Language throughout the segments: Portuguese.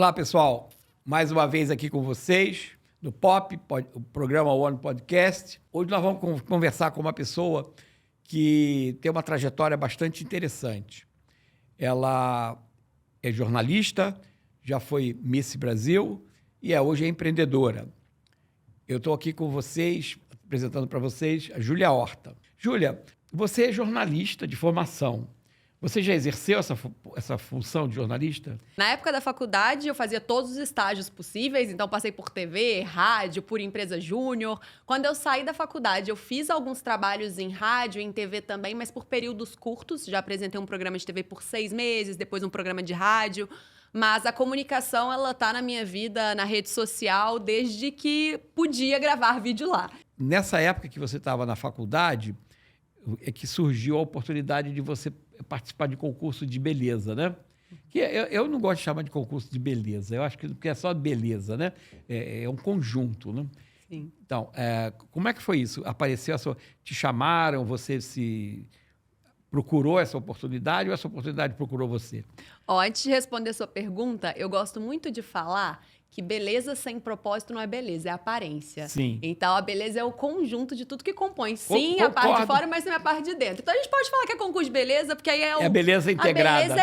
Olá, pessoal. Mais uma vez aqui com vocês, no o programa One Podcast. Hoje nós vamos conversar com uma pessoa que tem uma trajetória bastante interessante. Ela é jornalista, já foi Miss Brasil e hoje é empreendedora. Eu estou aqui com vocês, apresentando para vocês a Júlia Horta. Júlia, você é jornalista de formação. Você já exerceu essa função de jornalista? Na época da faculdade, eu fazia todos os estágios possíveis, então passei por TV, rádio, por empresa júnior. Quando eu saí da faculdade, eu fiz alguns trabalhos em rádio e em TV também, mas por períodos curtos. Já apresentei um programa de TV por 6 meses, depois um programa de rádio. Mas a comunicação, ela tá na minha vida, na rede social, desde que podia gravar vídeo lá. Nessa época que você estava na faculdade, é que surgiu a oportunidade de você participar de concurso de beleza, né? Que eu não gosto de chamar de concurso de beleza, eu acho que é só beleza, né? É um conjunto, né? Sim. Então, como é que foi isso? Apareceu te chamaram, você procurou essa oportunidade ou essa oportunidade procurou você? Antes de responder a sua pergunta, eu gosto muito de falar que beleza sem propósito não é beleza, é aparência. Sim. Então, a beleza é o conjunto de tudo que compõe. Sim, Concordo. a parte de fora, mas também a parte de dentro. Então, a gente pode falar que é concurso de beleza, porque aí é a beleza integrada. A beleza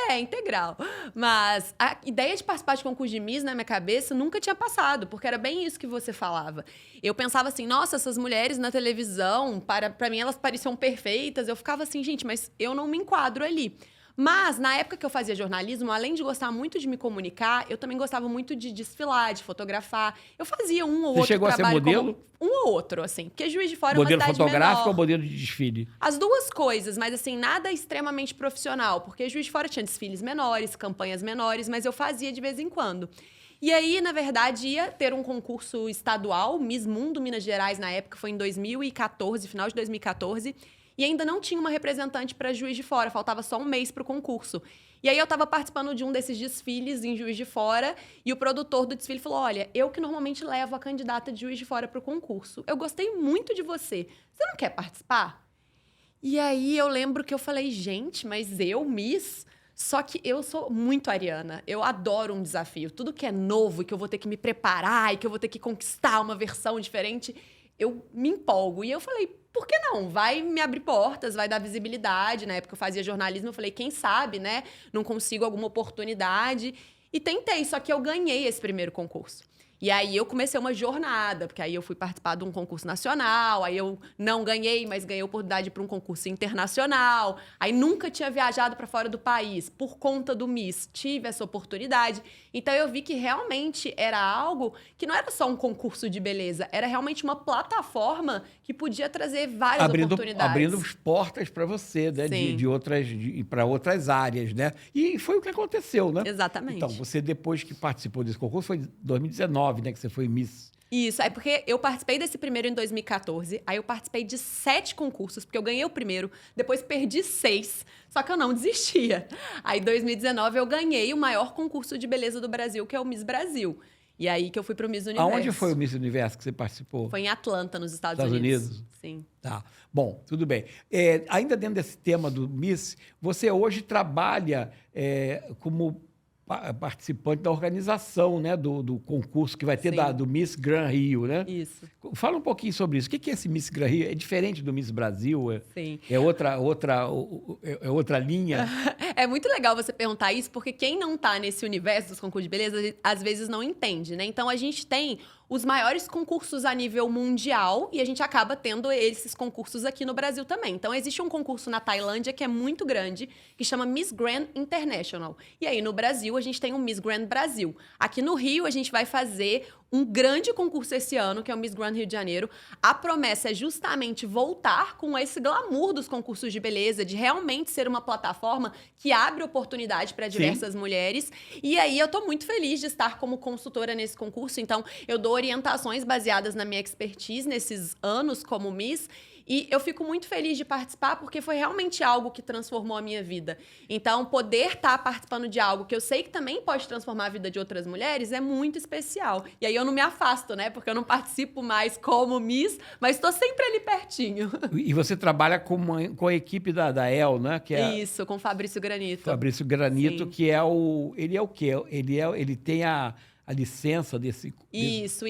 é integral. Mas a ideia de participar de concurso de Miss, na minha cabeça, nunca tinha passado, porque era bem isso que você falava. Eu pensava assim, nossa, essas mulheres na televisão, para mim, elas pareciam perfeitas. Eu ficava assim, gente, mas eu não me enquadro ali. Mas, na época que eu fazia jornalismo, além de gostar muito de me comunicar, eu também gostava muito de desfilar, de fotografar. Eu fazia um ou outro trabalho. Você chegou a ser modelo? Um ou outro, assim. Porque Juiz de Fora modelo é uma cidade fotográfico menor. ou modelo de desfile? As duas coisas, mas assim, nada extremamente profissional. Porque Juiz de Fora tinha desfiles menores, campanhas menores, mas eu fazia de vez em quando. E aí, na verdade, ia ter um concurso estadual, Miss Mundo Minas Gerais, na época, foi em 2014, final de 2014. E ainda não tinha uma representante para Juiz de Fora, faltava só um mês para o concurso. E aí eu estava participando de um desses desfiles em Juiz de Fora e o produtor do desfile falou, olha, eu que normalmente levo a candidata de Juiz de Fora para o concurso, eu gostei muito de você, você não quer participar? E aí eu lembro que eu falei, gente, mas eu, Miss... Só que eu sou muito ariana, eu adoro um desafio. Tudo que é novo e que eu vou ter que me preparar e que eu vou ter que conquistar uma versão diferente, eu me empolgo. E eu falei, por que não? Vai me abrir portas, vai dar visibilidade. Na época eu fazia jornalismo, eu falei, quem sabe, né? Não consigo alguma oportunidade. E tentei, só que eu ganhei esse primeiro concurso. E aí eu comecei uma jornada, porque aí eu fui participar de um concurso nacional, aí eu não ganhei, mas ganhei a oportunidade para um concurso internacional. Aí nunca tinha viajado para fora do país, por conta do Miss, tive essa oportunidade. Então eu vi que realmente era algo que não era só um concurso de beleza, era realmente uma plataforma que podia trazer várias oportunidades. Abrindo portas para você, né? Para outras áreas, né? E foi o que aconteceu, né? Exatamente. Então, você depois que participou desse concurso, foi em 2019, né, que você foi Miss. Isso, é porque eu participei desse primeiro em 2014, aí eu participei de 7 concursos, porque eu ganhei o primeiro, depois perdi 6, só que eu não desistia. Aí em 2019 eu ganhei o maior concurso de beleza do Brasil, que é o Miss Brasil. E aí que eu fui pro Miss Universo. Aonde foi o Miss Universo que você participou? Foi em Atlanta, nos Estados Unidos? Sim. Tá. Bom, tudo bem. Ainda dentro desse tema do Miss, você hoje trabalha como participante da organização, né, do concurso que vai ter do Miss Gran Rio, né? Isso. Fala um pouquinho sobre isso. O que é esse Miss Gran Rio? É diferente do Miss Brasil? Sim. É outra linha? É muito legal você perguntar isso, porque quem não tá nesse universo dos concursos de beleza, às vezes não entende, né? Então, a gente tem os maiores concursos a nível mundial e a gente acaba tendo esses concursos aqui no Brasil também. Então, existe um concurso na Tailândia que é muito grande, que chama Miss Grand International. E aí, no Brasil, a gente tem o Miss Grand Brasil. Aqui no Rio, a gente vai fazer um grande concurso esse ano, que é o Miss Grand Rio de Janeiro. A promessa é justamente voltar com esse glamour dos concursos de beleza, de realmente ser uma plataforma que abre oportunidade para diversas mulheres. E aí, eu tô muito feliz de estar como consultora nesse concurso. Então, eu dou orientações baseadas na minha expertise nesses anos como Miss. E eu fico muito feliz de participar porque foi realmente algo que transformou a minha vida. Então, poder estar participando de algo que eu sei que também pode transformar a vida de outras mulheres é muito especial. E aí eu não me afasto, né? Porque eu não participo mais como Miss, mas estou sempre ali pertinho. E você trabalha com a equipe da El, né? Que é Isso, com Fabrício Granito. Fabrício Granito, Sim. que é o... Ele é o quê? Ele tem a licença desse... Isso.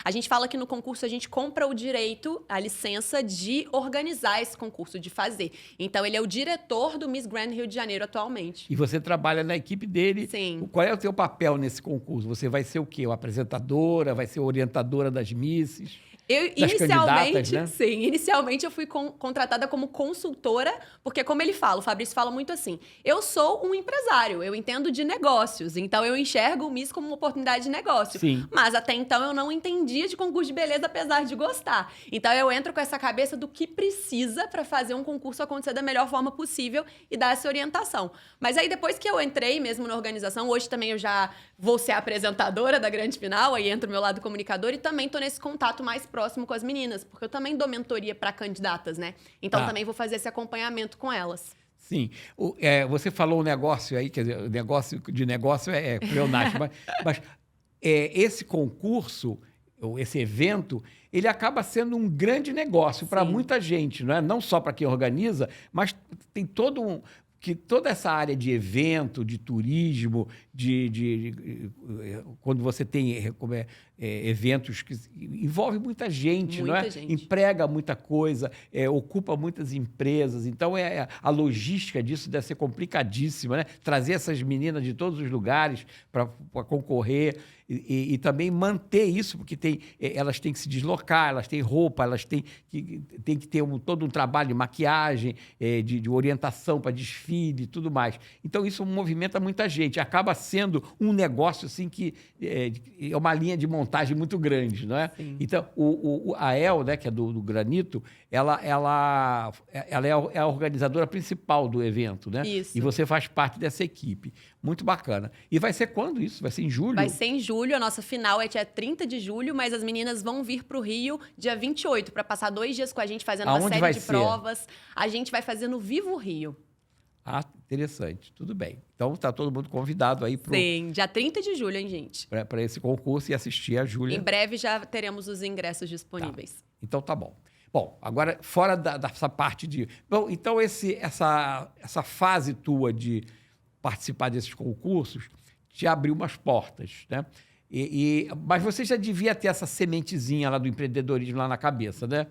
A gente fala que no concurso a gente compra o direito, a licença de organizar esse concurso, de fazer. Então, ele é o diretor do Miss Grand Rio de Janeiro atualmente. E você trabalha na equipe dele. Sim. Qual é o teu papel nesse concurso? Você vai ser o quê? Uma apresentadora? Vai ser orientadora das misses? Das candidatas, né? Sim, inicialmente eu fui contratada como consultora, porque como ele fala, o Fabrício fala muito assim, eu sou um empresário, eu entendo de negócios, então eu enxergo o Miss como uma oportunidade de negócio. Sim. Mas até então eu não entendia de concurso de beleza, apesar de gostar. Então eu entro com essa cabeça do que precisa para fazer um concurso acontecer da melhor forma possível e dar essa orientação. Mas aí depois que eu entrei mesmo na organização, hoje também eu já vou ser apresentadora da grande final, aí entra o meu lado comunicador e também tô nesse contato mais próximo com as meninas, porque eu também dou mentoria para candidatas, né? Então também vou fazer esse acompanhamento com elas. Sim. Você falou um negócio aí, quer dizer, negócio é pleonasmo, mas esse concurso, ou esse evento, ele acaba sendo um grande negócio para muita gente, não é? Não só para quem organiza, mas tem toda essa área de evento, de turismo, quando você tem eventos que envolve muita gente, não é? Muita gente. Emprega muita coisa, ocupa muitas empresas. Então, a logística disso deve ser complicadíssima, né? Trazer essas meninas de todos os lugares para concorrer e também manter isso, porque elas têm que se deslocar, elas têm roupa, elas têm que ter todo um trabalho de maquiagem, de orientação para desfile e tudo mais. Então, isso movimenta muita gente. Acaba sendo um negócio assim, que é uma linha de montagem muito grande, não é? Sim. Então, a El, né, que é do Granito, ela é a organizadora principal do evento, né? Isso. E você faz parte dessa equipe. Muito bacana. E vai ser quando isso? Vai ser em julho? Vai ser em julho, a nossa final é dia 30 de julho, mas as meninas vão vir para o Rio dia 28 para passar 2 dias com a gente fazendo uma série de provas. A gente vai fazer no Vivo Rio. Ah, interessante. Tudo bem. Então, está todo mundo convidado aí Sim, dia 30 de julho, hein, gente? Para esse concurso e assistir a Júlia. Em breve já teremos os ingressos disponíveis. Tá. Então, tá bom. Bom, agora, fora dessa parte de... Bom, então, essa fase tua de participar desses concursos te abriu umas portas, né? Mas você já devia ter essa sementezinha lá do empreendedorismo lá na cabeça, né?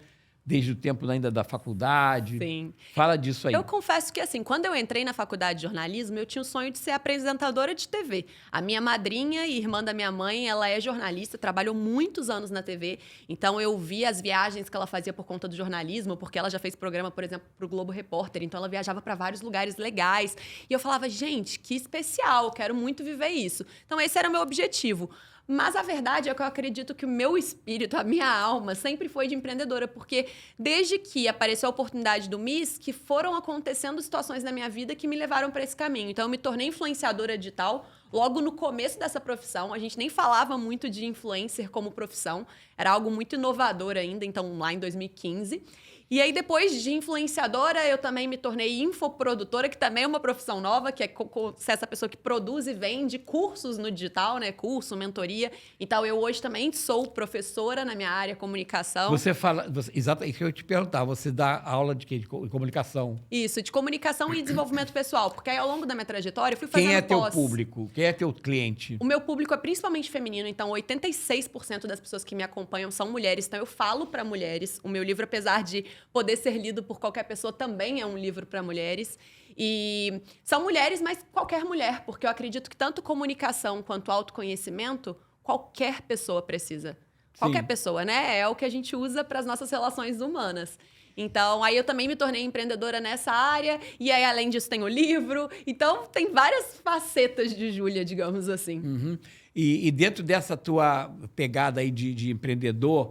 Desde o tempo ainda da faculdade. Sim. Fala disso aí. Eu confesso que, assim, quando eu entrei na faculdade de jornalismo, eu tinha o sonho de ser apresentadora de TV. A minha madrinha e irmã da minha mãe, ela é jornalista, trabalhou muitos anos na TV. Então, eu vi as viagens que ela fazia por conta do jornalismo, porque ela já fez programa, por exemplo, para o Globo Repórter. Então, ela viajava para vários lugares legais. E eu falava, gente, que especial, quero muito viver isso. Então, esse era o meu objetivo. Mas a verdade é que eu acredito que o meu espírito, a minha alma, sempre foi de empreendedora, porque desde que apareceu a oportunidade do Miss, que foram acontecendo situações na minha vida que me levaram para esse caminho. Então, eu me tornei influenciadora digital logo no começo dessa profissão. A gente nem falava muito de influencer como profissão, era algo muito inovador ainda, então lá em 2015. E aí, depois de influenciadora, eu também me tornei infoprodutora, que também é uma profissão nova, que é ser essa pessoa que produz e vende cursos no digital, né? Curso, mentoria. Então, eu hoje também sou professora na minha área, comunicação. Você fala... Exato, isso que eu ia te perguntar. Você dá aula de quê? De comunicação? Isso, de comunicação e desenvolvimento pessoal. Porque aí, ao longo da minha trajetória, eu fui fazendo Quem é teu pós. público? Quem é teu cliente? O meu público é principalmente feminino, então 86% das pessoas que me acompanham são mulheres. Então, eu falo para mulheres. O meu livro, apesar de poder ser lido por qualquer pessoa, também é um livro para mulheres. E são mulheres, mas qualquer mulher, porque eu acredito que tanto comunicação quanto autoconhecimento, qualquer pessoa precisa. Qualquer pessoa, né? É o que a gente usa para as nossas relações humanas. Então, aí eu também me tornei empreendedora nessa área. E aí, além disso, tem o livro. Então, tem várias facetas de Júlia, digamos assim. Uhum. E dentro dessa tua pegada aí de empreendedora,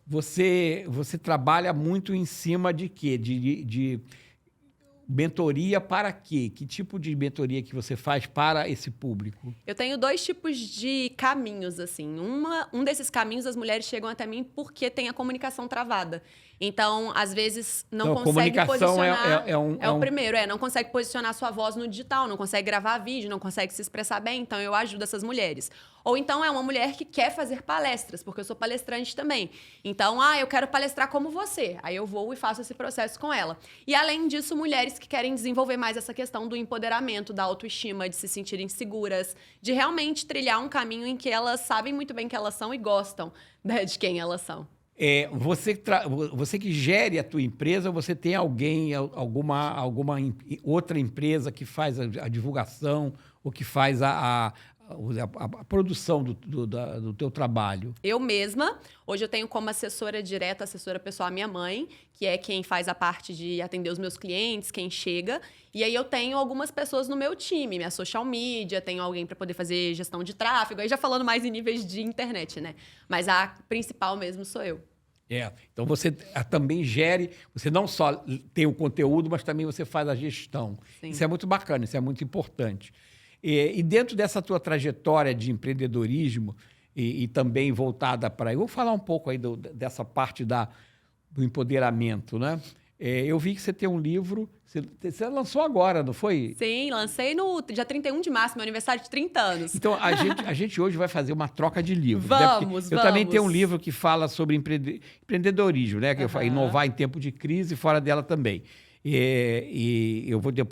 você trabalha muito em cima de quê? mentoria para quê? Que tipo de mentoria que você faz para esse público? Eu tenho 2 tipos de caminhos, assim. Um desses caminhos, as mulheres chegam até mim porque tem a comunicação travada. Então, às vezes, não Então, consegue comunicação posicionar... é o um... primeiro, não consegue posicionar sua voz no digital, não consegue gravar vídeo, não consegue se expressar bem. Então, eu ajudo essas mulheres. Ou então, é uma mulher que quer fazer palestras, porque eu sou palestrante também. Então, eu quero palestrar como você. Aí eu vou e faço esse processo com ela. E, além disso, mulheres que querem desenvolver mais essa questão do empoderamento, da autoestima, de se sentirem seguras, de realmente trilhar um caminho em que elas sabem muito bem que elas são e gostam, né, de quem elas são. Você que gere a tua empresa, você tem alguém, alguma outra empresa que faz a divulgação ou que faz a produção do teu trabalho? Eu mesma, hoje eu tenho como assessora direta, assessora pessoal a minha mãe, que é quem faz a parte de atender os meus clientes, quem chega. E aí eu tenho algumas pessoas no meu time, minha social media, tenho alguém para poder fazer gestão de tráfego, aí já falando mais em níveis de internet, né? Mas a principal mesmo sou eu. Então você também gere, você não só tem o conteúdo, mas também você faz a gestão. Sim. Isso é muito bacana, isso é muito importante. E dentro dessa tua trajetória de empreendedorismo e também voltada para... Eu vou falar um pouco aí dessa parte do empoderamento, né? Eu vi que você tem um livro, você lançou agora, não foi? Sim, lancei no dia 31 de março, meu aniversário de 30 anos. Então, a gente hoje vai fazer uma troca de livros. Vamos, né? Eu também tenho um livro que fala sobre empreendedorismo, né? Que eu falo, inovar em tempo de crise e fora dela também. E eu vou te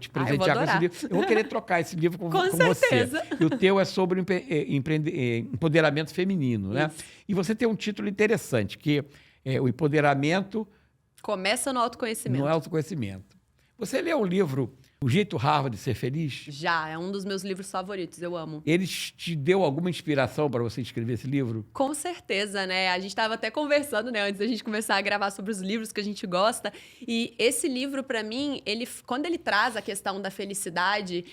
presentear com esse livro. Eu vou querer trocar esse livro com certeza. você. E o teu é sobre empoderamento feminino, né? Isso. E você tem um título interessante, que é o empoderamento... Começa no autoconhecimento. No autoconhecimento. Você leu o livro O Jeito Harvard de Ser Feliz? Já, é um dos meus livros favoritos, eu amo. Ele te deu alguma inspiração para você escrever esse livro? Com certeza, né? A gente estava até conversando, né, antes da gente começar a gravar sobre os livros que a gente gosta. E esse livro, para mim, quando ele traz a questão da felicidade,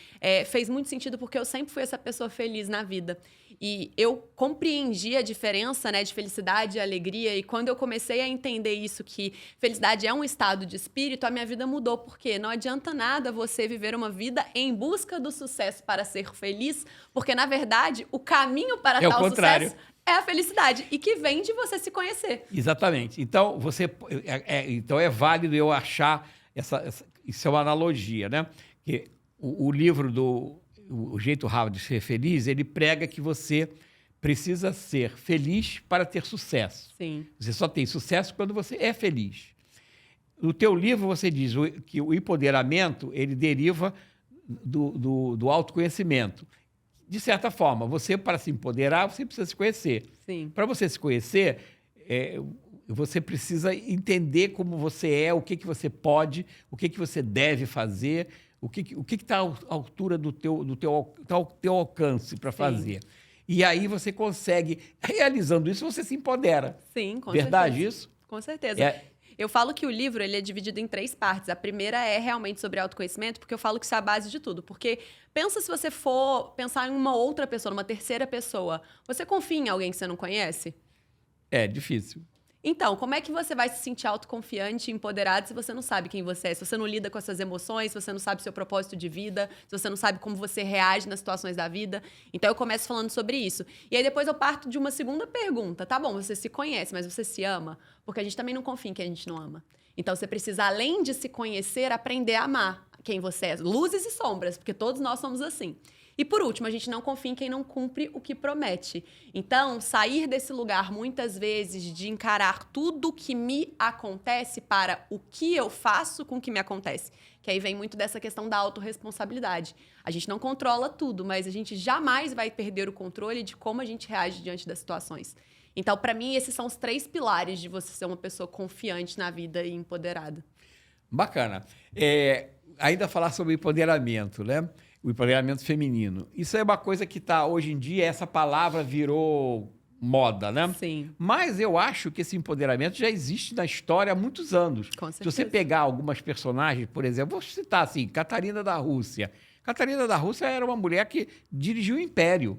fez muito sentido porque eu sempre fui essa pessoa feliz na vida. E eu compreendi a diferença, né, de felicidade e alegria. E quando eu comecei a entender isso, que felicidade é um estado de espírito, a minha vida mudou. Porque não adianta nada você viver uma vida em busca do sucesso para ser feliz, porque, na verdade, o caminho para tal sucesso é a felicidade. E que vem de você se conhecer. Exatamente. Então, então é válido eu achar isso é uma analogia, né? Que o livro O Jeito Harvard de Ser Feliz, ele prega que você precisa ser feliz para ter sucesso. Sim. Você só tem sucesso quando você é feliz. No teu livro, você diz que o empoderamento, ele deriva do autoconhecimento. De certa forma, você, para se empoderar, você precisa se conhecer. Sim. Para você se conhecer, você precisa entender como você é, o que você pode, o que você deve fazer, o que está à altura do teu alcance para fazer. E aí você consegue, realizando isso, você se empodera. Sim, com Verdade certeza. isso? Com certeza. Eu falo que o livro ele é dividido em 3 partes. A primeira é realmente sobre autoconhecimento, porque eu falo que isso é a base de tudo. Porque pensa se você for pensar em uma outra pessoa, numa terceira pessoa. Você confia em alguém que você não conhece? É difícil. Então, como é que você vai se sentir autoconfiante e empoderado se você não sabe quem você é? Se você não lida com essas emoções, se você não sabe seu propósito de vida, se você não sabe como você reage nas situações da vida. Então, eu começo falando sobre isso. E aí, depois eu parto de uma segunda pergunta. Tá bom, você se conhece, mas você se ama? Porque a gente também não confia em quem a gente não ama. Então, você precisa, além de se conhecer, aprender a amar quem você é. Luzes e sombras, porque todos nós somos assim. E, por último, a gente não confia em quem não cumpre o que promete. Então, sair desse lugar, muitas vezes, de encarar tudo que me acontece para o que eu faço com o que me acontece. Que aí vem muito dessa questão da autorresponsabilidade. A gente não controla tudo, mas a gente jamais vai perder o controle de como a gente reage diante das situações. Então, para mim, esses são os 3 pilares de você ser uma pessoa confiante na vida e empoderada. Bacana. Ainda falar sobre empoderamento, né? O empoderamento feminino. Isso é uma coisa que está, hoje em dia, essa palavra virou moda, né? Sim. Mas eu acho que esse empoderamento já existe na história há muitos anos. Com certeza. Se você pegar algumas personagens, por exemplo, vou citar assim, Catarina da Rússia. Catarina da Rússia era uma mulher que dirigiu o império.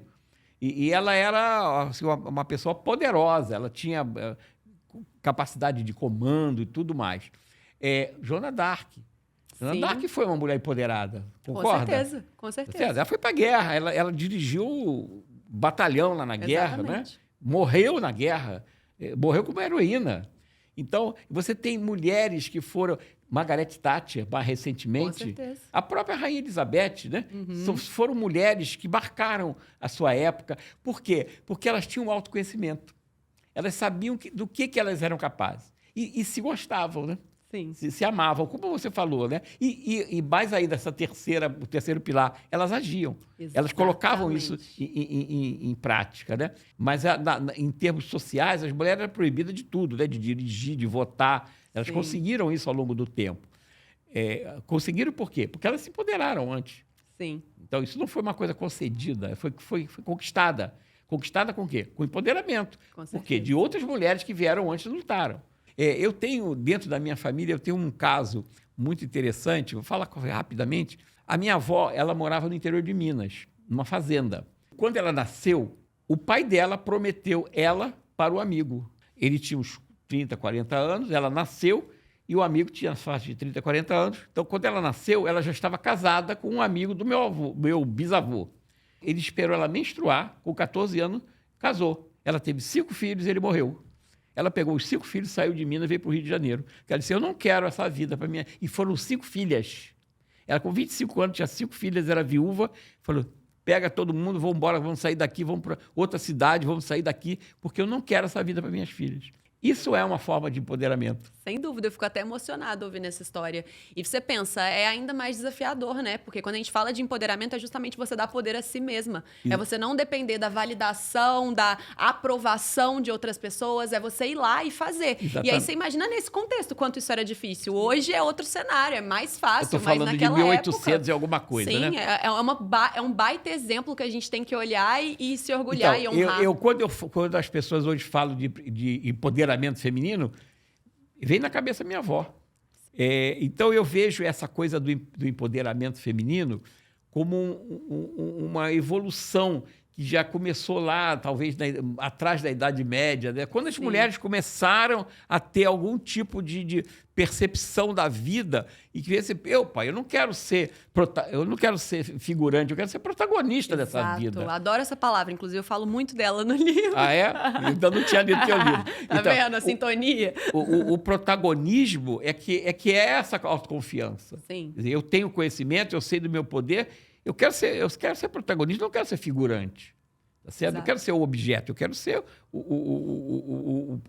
E ela era assim, uma pessoa poderosa, ela tinha capacidade de comando e tudo mais. Joana d'Arc. Joana d'Arc foi uma mulher empoderada, concorda? Com certeza, com Tá certeza. certo? Ela foi para a guerra, ela dirigiu batalhão lá na guerra, né? Exatamente. Morreu na guerra, morreu como heroína. Então, você tem mulheres que foram... Margaret Thatcher, mais recentemente, Com certeza. a própria Rainha Elizabeth, né? Foram mulheres que marcaram a sua época. Por quê? Porque elas tinham autoconhecimento. Elas sabiam do que elas eram capazes. E se gostavam, né? Sim. Se amavam, como você falou, né? E mais ainda, o terceiro pilar, elas agiam. Elas colocavam isso em prática, né? Mas em termos sociais, as mulheres eram proibidas de tudo, né? De dirigir, de votar. Elas conseguiram isso ao longo do tempo. Conseguiram por quê? Porque elas se empoderaram antes. Sim. Então, isso não foi uma coisa concedida, foi conquistada. Conquistada com o quê? Com empoderamento. Com certeza. Por quê? De outras mulheres que vieram antes e lutaram. Eu tenho, dentro da minha família, eu tenho um caso muito interessante, vou falar rapidamente. A minha avó, ela morava no interior de Minas, numa fazenda. Quando ela nasceu, o pai dela prometeu ela para o amigo. Ele tinha uns 30, 40 anos, ela nasceu e o amigo tinha faixa de 30, 40 anos. Então, quando ela nasceu, ela já estava casada com um amigo do meu bisavô. Ele esperou ela menstruar, com 14 anos, casou. Ela teve 5 filhos e ele morreu. Ela pegou os 5 filhos, saiu de Minas e veio para o Rio de Janeiro. Ela disse, eu não quero essa vida para minha... E foram 5 filhas. Ela, com 25 anos, tinha 5 filhas, era viúva, falou, pega todo mundo, vamos embora, vamos sair daqui, vamos para outra cidade, vamos sair daqui, porque eu não quero essa vida para minhas filhas. Isso é uma forma de empoderamento. Sem dúvida, eu fico até emocionada ouvindo essa história. E você pensa, é ainda mais desafiador, né? Porque quando a gente fala de empoderamento, é justamente você dar poder a si mesma. É você não depender da validação, da aprovação de outras pessoas, é você ir lá e fazer. Exatamente. E aí você imagina nesse contexto quanto isso era difícil. Hoje é outro cenário, é mais fácil, Eu estou mas falando de naquela 1800 época... e alguma coisa, Sim, né? é um baita exemplo que a gente tem que olhar e se orgulhar Então, e honrar. Quando as pessoas hoje falam de empoderamento feminino, vem na cabeça minha avó. Então, eu vejo essa coisa do empoderamento feminino como uma evolução que já começou lá, talvez atrás da Idade Média, né? Quando as mulheres começaram a ter algum tipo de percepção da vida e que assim, eu não quero ser figurante, eu quero ser protagonista dessa vida. Eu adoro essa palavra, inclusive eu falo muito dela no livro. Ah, é? Então não tinha lido teu livro. Tá vendo a sintonia? O protagonismo é essa autoconfiança. Sim. Quer dizer, eu tenho conhecimento, eu sei do meu poder, eu quero ser protagonista, não quero ser figurante. Tá certo? Eu quero ser o objeto, eu quero ser o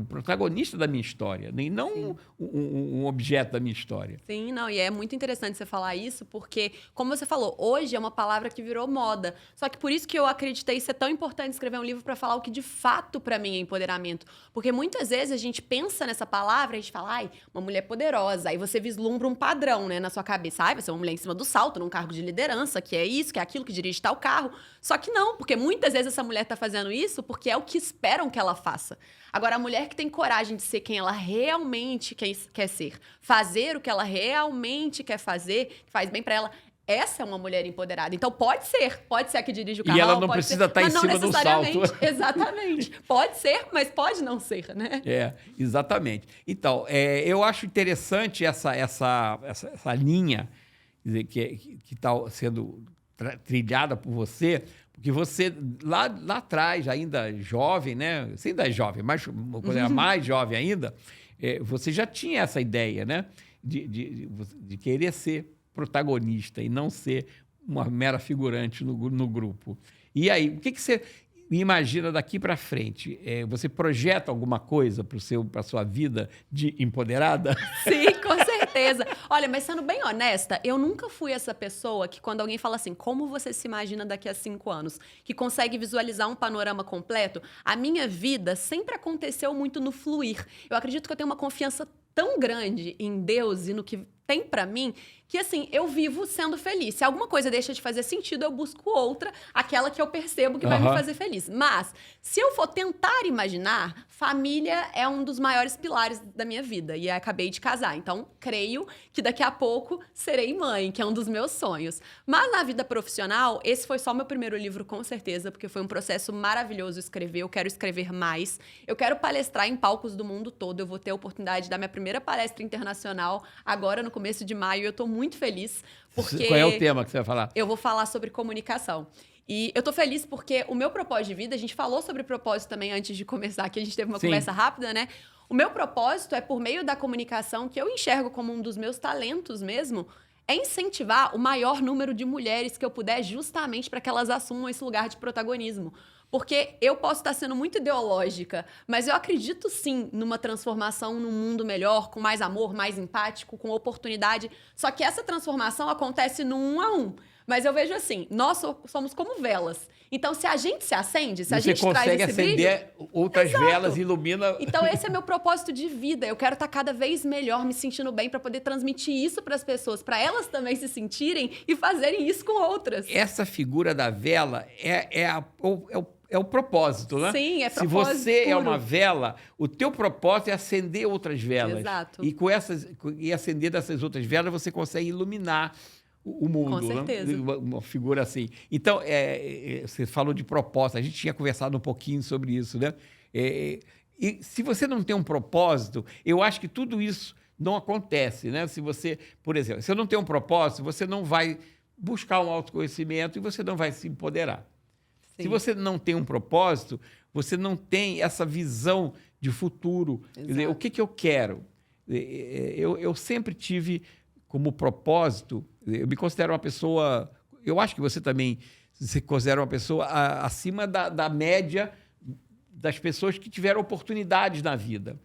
protagonista da minha história, e não um objeto da minha história. Sim, não, e é muito interessante você falar isso, porque, como você falou, hoje é uma palavra que virou moda. Só que por isso que eu acreditei ser tão importante escrever um livro para falar o que de fato para mim é empoderamento. Porque muitas vezes a gente pensa nessa palavra, a gente fala, ai, uma mulher poderosa, aí você vislumbra um padrão, né, na sua cabeça. Ai, vai ser uma mulher em cima do salto, num cargo de liderança, que é isso, que é aquilo, que dirige tal carro. Só que não, porque muitas vezes essa mulher tá fazendo isso porque é o que esperam que ela faça. Agora, a mulher que tem coragem de ser quem ela realmente quer ser, fazer o que ela realmente quer fazer, que faz bem pra ela, essa é uma mulher empoderada. Então, pode ser a que dirige o carro. E ela não precisa estar em cima do salto. Exatamente. Pode ser, mas pode não ser, né? Exatamente. Então, eu acho interessante essa linha, quer dizer, que está sendo trilhada por você, porque você, lá atrás, ainda jovem, né? Você ainda é jovem, mas uma coisa mais jovem ainda, você já tinha essa ideia, né? De querer ser protagonista e não ser uma mera figurante no grupo. E aí, o que você imagina daqui para frente? Você projeta alguma coisa para a sua vida de empoderada? Sim, com certeza. Olha, mas sendo bem honesta, eu nunca fui essa pessoa que quando alguém fala assim, como você se imagina daqui a 5 anos, que consegue visualizar um panorama completo, a minha vida sempre aconteceu muito no fluir. Eu acredito que eu tenho uma confiança tão grande em Deus e no que tem pra mim, que assim, eu vivo sendo feliz. Se alguma coisa deixa de fazer sentido, eu busco outra, aquela que eu percebo que vai me fazer feliz. Mas, se eu for tentar imaginar, família é um dos maiores pilares da minha vida. E acabei de casar. Então, creio que daqui a pouco serei mãe, que é um dos meus sonhos. Mas na vida profissional, esse foi só meu primeiro livro, com certeza, porque foi um processo maravilhoso escrever. Eu quero escrever mais. Eu quero palestrar em palcos do mundo todo. Eu vou ter a oportunidade de dar minha primeira palestra internacional agora no começo de maio, e eu tô muito feliz, porque... Qual é o tema que você vai falar? Eu vou falar sobre comunicação. E eu tô feliz porque o meu propósito de vida, a gente falou sobre propósito também antes de começar aqui, a gente teve uma conversa rápida, né? O meu propósito é, por meio da comunicação, que eu enxergo como um dos meus talentos mesmo, é incentivar o maior número de mulheres que eu puder, justamente para que elas assumam esse lugar de protagonismo. Porque eu posso estar sendo muito ideológica, mas eu acredito sim numa transformação num mundo melhor, com mais amor, mais empático, com oportunidade. Só que essa transformação acontece no 1 a 1. Mas eu vejo assim, nós somos como velas. Então, se a gente se acende, se a gente traz esse brilho... Você consegue acender outras velas e ilumina... Então, esse é meu propósito de vida. Eu quero estar cada vez melhor, me sentindo bem, para poder transmitir isso para as pessoas, para elas também se sentirem e fazerem isso com outras. Essa figura da vela é o propósito, né? Sim, é propósito. Se você puro. é uma vela, o teu propósito é acender outras velas. Exato. E acender dessas outras velas, você consegue iluminar o mundo. Com certeza. Né? Uma figura assim. Então, você falou de propósito, a gente tinha conversado um pouquinho sobre isso, né? E se você não tem um propósito, eu acho que tudo isso não acontece, né? Se você, por exemplo, se você não tem um propósito, você não vai buscar um autoconhecimento e você não vai se empoderar. Sim. Se você não tem um propósito, você não tem essa visão de futuro. Quer dizer, o que eu quero? Eu sempre tive como propósito, eu me considero uma pessoa, eu acho que você também se considera uma pessoa acima da média das pessoas que tiveram oportunidades na vida.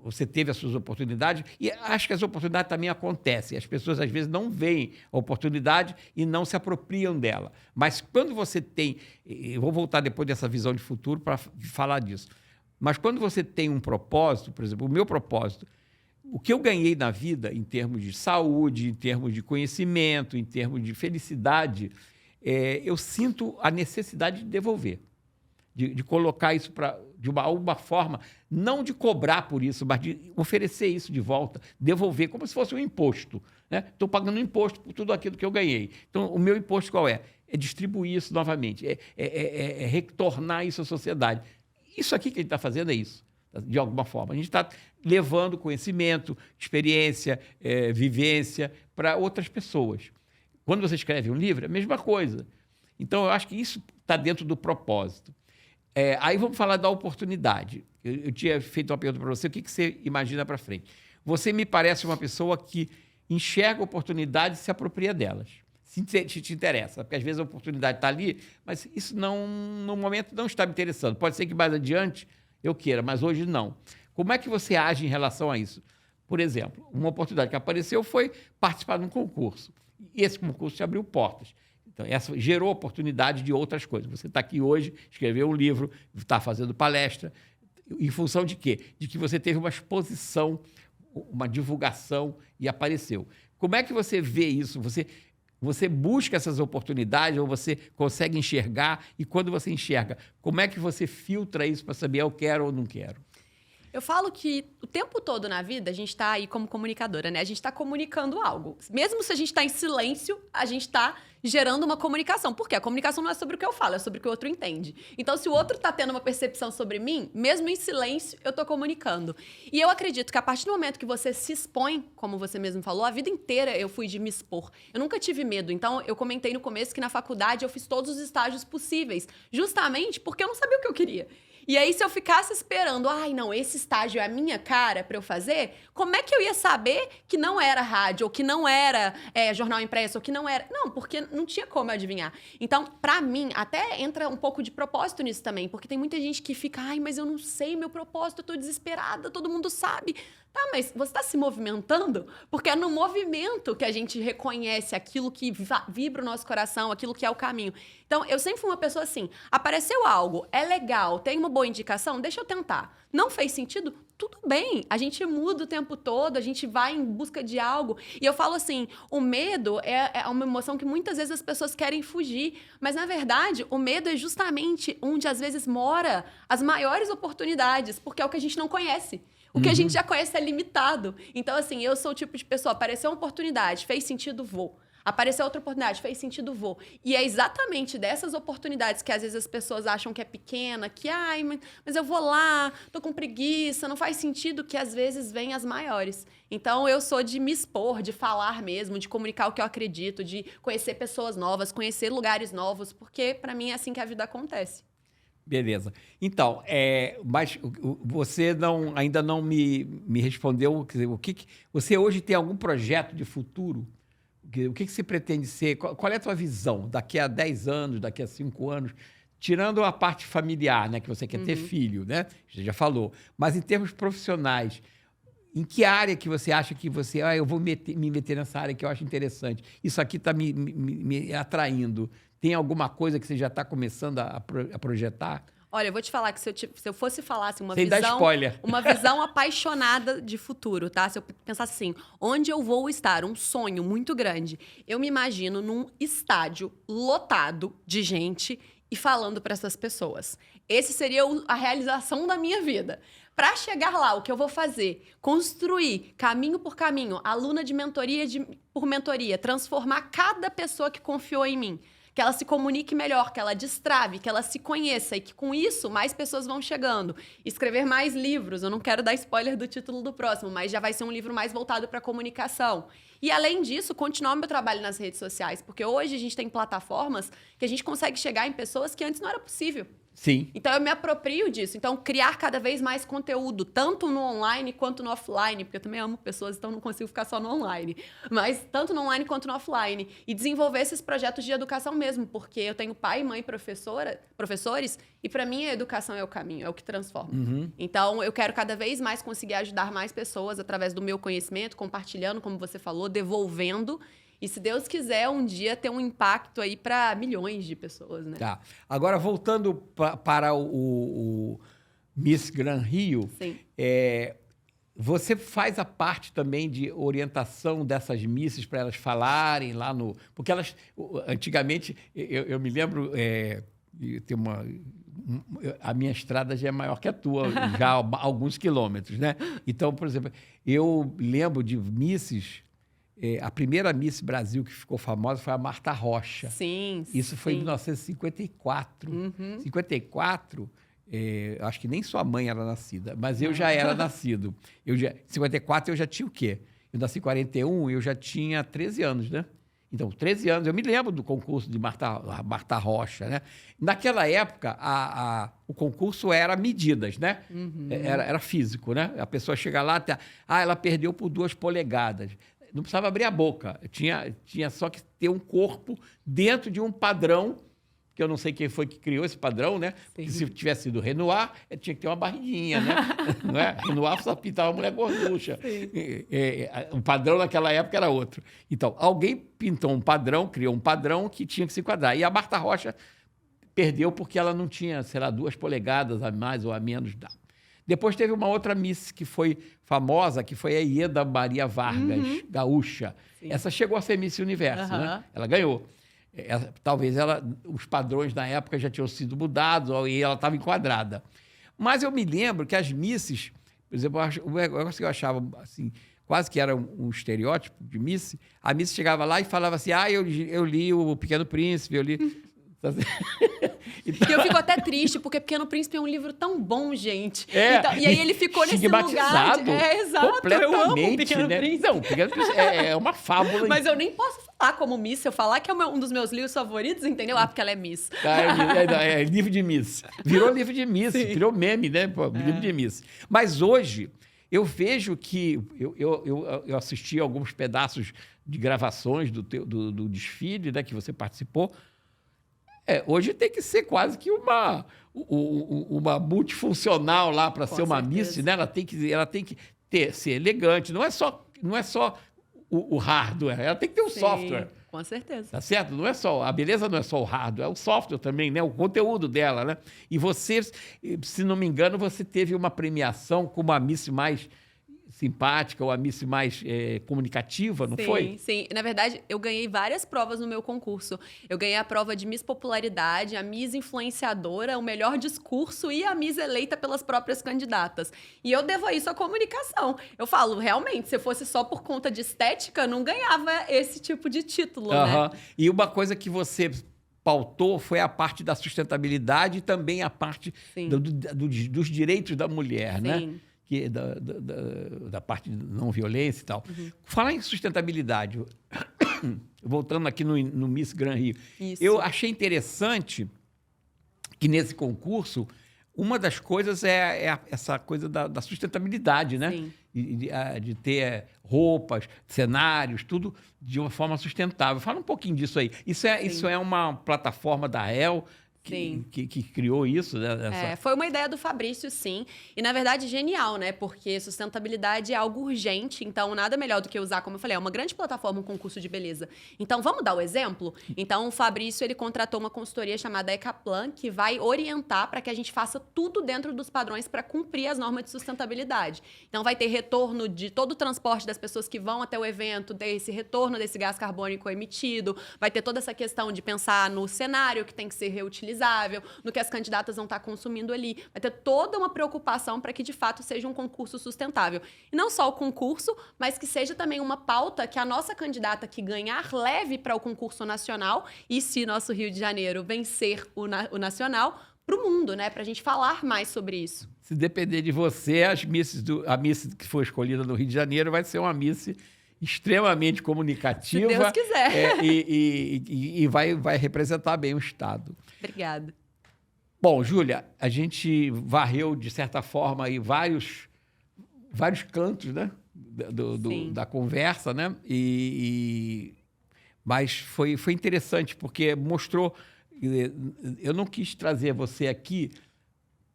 Você teve as suas oportunidades e acho que as oportunidades também acontecem. As pessoas, às vezes, não veem a oportunidade e não se apropriam dela. Mas quando você tem... Eu vou voltar depois dessa visão de futuro para falar disso. Mas quando você tem um propósito, por exemplo, o meu propósito, o que eu ganhei na vida em termos de saúde, em termos de conhecimento, em termos de felicidade, eu sinto a necessidade de devolver. De colocar isso de alguma forma, não de cobrar por isso, mas de oferecer isso de volta, devolver, como se fosse um imposto. Estou pagando imposto por tudo aquilo que eu ganhei. Então, o meu imposto qual é? É distribuir isso novamente, é retornar isso à sociedade. Isso aqui que a gente está fazendo é isso, de alguma forma. A gente está levando conhecimento, experiência, vivência para outras pessoas. Quando você escreve um livro, é a mesma coisa. Então, eu acho que isso está dentro do propósito. Aí vamos falar da oportunidade. Eu tinha feito uma pergunta para você, o que você imagina para frente? Você me parece uma pessoa que enxerga oportunidades e se apropria delas. Se te interessa, porque às vezes a oportunidade está ali, mas isso no momento não está me interessando. Pode ser que mais adiante eu queira, mas hoje não. Como é que você age em relação a isso? Por exemplo, uma oportunidade que apareceu foi participar de um concurso. E esse concurso te abriu portas. Então, essa gerou oportunidade de outras coisas. Você está aqui hoje, escreveu um livro, está fazendo palestra. Em função de quê? De que você teve uma exposição, uma divulgação e apareceu. Como é que você vê isso? Você busca essas oportunidades ou você consegue enxergar? E quando você enxerga, como é que você filtra isso para saber eu quero ou não quero? Eu falo que o tempo todo na vida, a gente está aí como comunicadora, né? A gente está comunicando algo. Mesmo se a gente está em silêncio, a gente está gerando uma comunicação. Por quê? A comunicação não é sobre o que eu falo, é sobre o que o outro entende. Então, se o outro está tendo uma percepção sobre mim, mesmo em silêncio, eu estou comunicando. E eu acredito que a partir do momento que você se expõe, como você mesmo falou, a vida inteira eu fui de me expor. Eu nunca tive medo. Então, eu comentei no começo que na faculdade eu fiz todos os estágios possíveis, justamente porque eu não sabia o que eu queria. E aí, se eu ficasse esperando, não, esse estágio é a minha cara para eu fazer, como é que eu ia saber que não era rádio, ou que não era jornal impresso, ou que não era... Não, porque não tinha como eu adivinhar. Então, para mim, até entra um pouco de propósito nisso também, porque tem muita gente que fica, mas eu não sei meu propósito, eu tô desesperada, todo mundo sabe. Tá, mas você está se movimentando? Porque é no movimento que a gente reconhece aquilo que vibra o nosso coração, aquilo que é o caminho. Então, eu sempre fui uma pessoa assim, apareceu algo, é legal, tem uma boa indicação, deixa eu tentar. Não fez sentido? Tudo bem, a gente muda o tempo todo, a gente vai em busca de algo. E eu falo assim, o medo é uma emoção que muitas vezes as pessoas querem fugir. Mas, na verdade, o medo é justamente onde, às vezes, mora as maiores oportunidades, porque é o que a gente não conhece. O que a gente já conhece é limitado. Então, assim, eu sou o tipo de pessoa, apareceu uma oportunidade, fez sentido, vou. Apareceu outra oportunidade, fez sentido, vou. E é exatamente dessas oportunidades que às vezes as pessoas acham que é pequena, que, ai, mas eu vou lá, tô com preguiça, não faz sentido, que às vezes vêm as maiores. Então, eu sou de me expor, de falar mesmo, de comunicar o que eu acredito, de conhecer pessoas novas, conhecer lugares novos, porque para mim é assim que a vida acontece. Beleza. Então, mas você ainda não me respondeu. Quer dizer, você hoje tem algum projeto de futuro? O que você pretende ser? Qual é a tua visão daqui a 10 anos, daqui a 5 anos? Tirando a parte familiar, né? Que você quer ter filho, né? Você já falou. Mas em termos profissionais, em que área que você acha que você... eu vou me meter nessa área que eu acho interessante. Isso aqui está me atraindo. Tem alguma coisa que você já está começando a projetar? Olha, eu vou te falar que se eu fosse falar assim, Sem dar spoiler. uma visão apaixonada de futuro, tá? Se eu pensasse assim, onde eu vou estar? Um sonho muito grande. Eu me imagino num estádio lotado de gente e falando para essas pessoas. Esse seria a realização da minha vida. Para chegar lá, o que eu vou fazer? Construir, caminho por caminho, aluna de mentoria por mentoria, transformar cada pessoa que confiou em mim. Que ela se comunique melhor, que ela destrave, que ela se conheça e que com isso mais pessoas vão chegando. Escrever mais livros, eu não quero dar spoiler do título do próximo, mas já vai ser um livro mais voltado para comunicação. E além disso, continuar meu trabalho nas redes sociais, porque hoje a gente tem plataformas que a gente consegue chegar em pessoas que antes não era possível. Sim. Então, eu me aproprio disso. Então, criar cada vez mais conteúdo, tanto no online quanto no offline, porque eu também amo pessoas, então não consigo ficar só no online. Mas tanto no online quanto no offline. E desenvolver esses projetos de educação mesmo, porque eu tenho pai, mãe, professores, e para mim a educação é o caminho, é o que transforma. Então, eu quero cada vez mais conseguir ajudar mais pessoas através do meu conhecimento, compartilhando, como você falou, devolvendo. E se Deus quiser, um dia ter um impacto aí para milhões de pessoas, né? Tá. Agora, voltando para o Miss Gran Rio, Sim. Você faz a parte também de orientação dessas misses para elas falarem lá no... Porque elas, antigamente, eu me lembro, tem a minha estrada já é maior que a tua, já há alguns quilômetros, né? Então, por exemplo, eu lembro de misses... a primeira Miss Brasil que ficou famosa foi a Marta Rocha. Sim, Isso foi em 1954. 54, acho que nem sua mãe era nascida, mas eu já era nascido. Em 54 eu já tinha o quê? Eu nasci em 41, eu já tinha 13 anos, né? Então, 13 anos, eu me lembro do concurso de Marta Rocha, né? Naquela época, o concurso era medidas, né? Era físico, né? A pessoa chega lá, ela perdeu por 2 polegadas. Não precisava abrir a boca, tinha só que ter um corpo dentro de um padrão, que eu não sei quem foi que criou esse padrão, né? Porque se tivesse sido Renoir, tinha que ter uma barriguinha, né? Não é? Renoir só pintava uma mulher gorducha. O padrão naquela época era outro. Então, alguém pintou um padrão, criou um padrão que tinha que se enquadrar. E a Marta Rocha perdeu porque ela não tinha, sei lá, 2 polegadas a mais ou a menos. Depois teve uma outra Miss que foi famosa, que foi a Ieda Maria Vargas, gaúcha. Sim. Essa chegou a ser Miss Universo, né? Ela ganhou. Talvez os padrões na época já tinham sido mudados e ela estava enquadrada. Mas eu me lembro que as Misses, por exemplo, o negócio que eu achava assim, quase que era um estereótipo de Miss, a Miss chegava lá e falava assim, eu li O Pequeno Príncipe, eu li... Então... E eu fico até triste, porque Pequeno Príncipe é um livro tão bom, gente. Então, e aí ele ficou nesse lugar... Exato. Eu amo o Pequeno Príncipe. Não, o Pequeno Príncipe é uma fábula. Mas eu nem posso falar como Miss, se eu falar que é um dos meus livros favoritos, entendeu? Porque ela é Miss. É livro de Miss. Virou livro de Miss, virou meme, né? Livro de Miss. Mas hoje, eu vejo que... Eu assisti alguns pedaços de gravações do desfile, né, que você participou. Hoje tem que ser quase que uma multifuncional lá para ser uma Miss, né? Ela tem que ser elegante. Não é só o hardware, ela tem que ter um software. Com certeza. Tá certo? Não é só a beleza, não é só o hardware, é o software também, né? O conteúdo dela, né? E você, se não me engano, você teve uma premiação como a Miss mais simpática ou a Miss mais comunicativa, não foi? Sim. Na verdade, eu ganhei várias provas no meu concurso. Eu ganhei a prova de Miss Popularidade, a Miss Influenciadora, o melhor discurso e a Miss eleita pelas próprias candidatas. E eu devo isso à comunicação. Eu falo, realmente, se fosse só por conta de estética, não ganhava esse tipo de título, né? E uma coisa que você pautou foi a parte da sustentabilidade e também a parte dos direitos da mulher, né? Que da parte de não violência e tal. Falar em sustentabilidade, voltando aqui no Miss Gran Rio, eu achei interessante que nesse concurso uma das coisas é essa coisa da sustentabilidade, né? Sim. De ter roupas, cenários, tudo de uma forma sustentável. Fala um pouquinho disso aí. Isso é uma plataforma da AEL que criou isso, né? Foi uma ideia do Fabrício, sim. E, na verdade, genial, né? Porque sustentabilidade é algo urgente, então nada melhor do que usar, como eu falei, é uma grande plataforma, um concurso de beleza. Então, vamos dar o exemplo? Então, o Fabrício, ele contratou uma consultoria chamada Ecaplan, que vai orientar para que a gente faça tudo dentro dos padrões para cumprir as normas de sustentabilidade. Então, vai ter retorno de todo o transporte das pessoas que vão até o evento, desse retorno desse gás carbônico emitido, vai ter toda essa questão de pensar no cenário que tem que ser reutilizável, no que as candidatas vão estar consumindo ali. Vai ter toda uma preocupação para que, de fato, seja um concurso sustentável. E não só o concurso, mas que seja também uma pauta que a nossa candidata que ganhar leve para o concurso nacional e, se nosso Rio de Janeiro vencer o nacional, para o mundo, né? Para a gente falar mais sobre isso. Se depender de você, a Miss que for escolhida no Rio de Janeiro vai ser uma Miss extremamente comunicativa. Se Deus quiser. E vai representar bem o Estado. Obrigada. Bom, Júlia, a gente varreu, de certa forma, aí vários cantos, né? Da conversa, né? Mas foi interessante, porque mostrou... Eu não quis trazer você aqui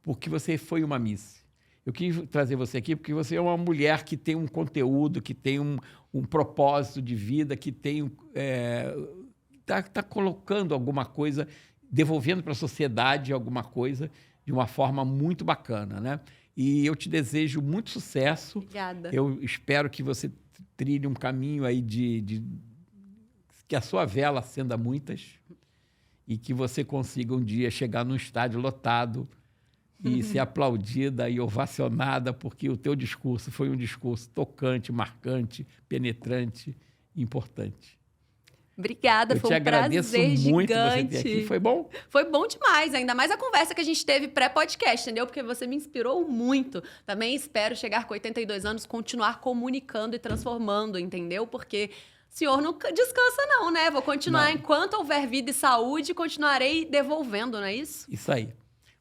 porque você foi uma Miss. Eu quis trazer você aqui porque você é uma mulher que tem um conteúdo, que tem um propósito de vida, que tem tá colocando alguma coisa, devolvendo para a sociedade alguma coisa de uma forma muito bacana, né? E eu te desejo muito sucesso. Obrigada. Eu espero que você trilhe um caminho aí que a sua vela acenda muitas e que você consiga um dia chegar num estádio lotado e ser aplaudida e ovacionada, porque o teu discurso foi um discurso tocante, marcante, penetrante, importante. Obrigada, foi um prazer gigante. Eu te agradeço muito você ter aqui. Foi bom? Foi bom demais, ainda mais a conversa que a gente teve pré-podcast, entendeu? Porque você me inspirou muito. Também espero chegar com 82 anos, continuar comunicando e transformando, entendeu? Porque o senhor não descansa não, né? Vou continuar, enquanto houver vida e saúde, continuarei devolvendo, não é isso? Isso aí.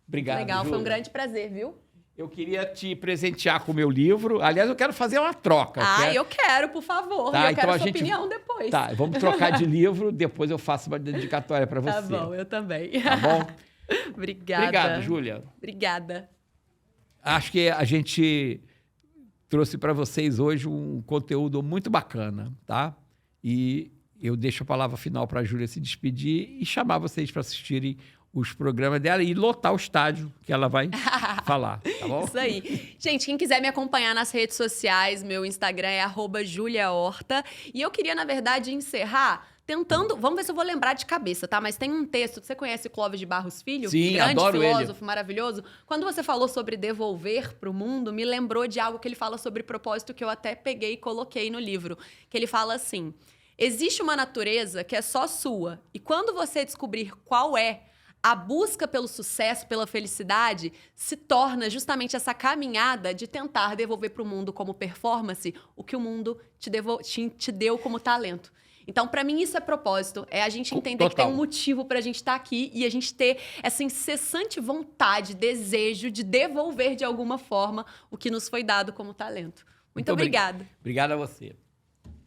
Obrigado, legal, Júlia. foi um grande prazer, viu? Eu queria te presentear com o meu livro. Aliás, eu quero fazer uma troca. Eu quero, por favor. Tá, eu quero a sua opinião depois. Tá, vamos trocar de livro, depois eu faço uma dedicatória para você. Tá bom, eu também. Tá bom? Obrigada. Obrigado, Júlia. Obrigada. Acho que a gente trouxe para vocês hoje um conteúdo muito bacana, tá? E eu deixo a palavra final para a Júlia se despedir e chamar vocês para assistirem os programas dela e lotar o estádio que ela vai falar, tá bom? Isso aí. Gente, quem quiser me acompanhar nas redes sociais, meu Instagram é @juliahorta. E eu queria, na verdade, encerrar tentando... Vamos ver se eu vou lembrar de cabeça, tá? Mas tem um texto, você conhece Clóvis de Barros Filho? Sim, grande adoro filósofo, ele. Maravilhoso. Quando você falou sobre devolver para o mundo, me lembrou de algo que ele fala sobre propósito que eu até peguei e coloquei no livro. Que ele fala assim: existe uma natureza que é só sua. E quando você descobrir qual é, a busca pelo sucesso, pela felicidade, se torna justamente essa caminhada de tentar devolver para o mundo como performance o que o mundo te deu como talento. Então, para mim, isso é propósito. É a gente entender que tem um motivo para a gente estar aqui e a gente ter essa incessante vontade, desejo de devolver de alguma forma o que nos foi dado como talento. Muito obrigada. Obrigado a você.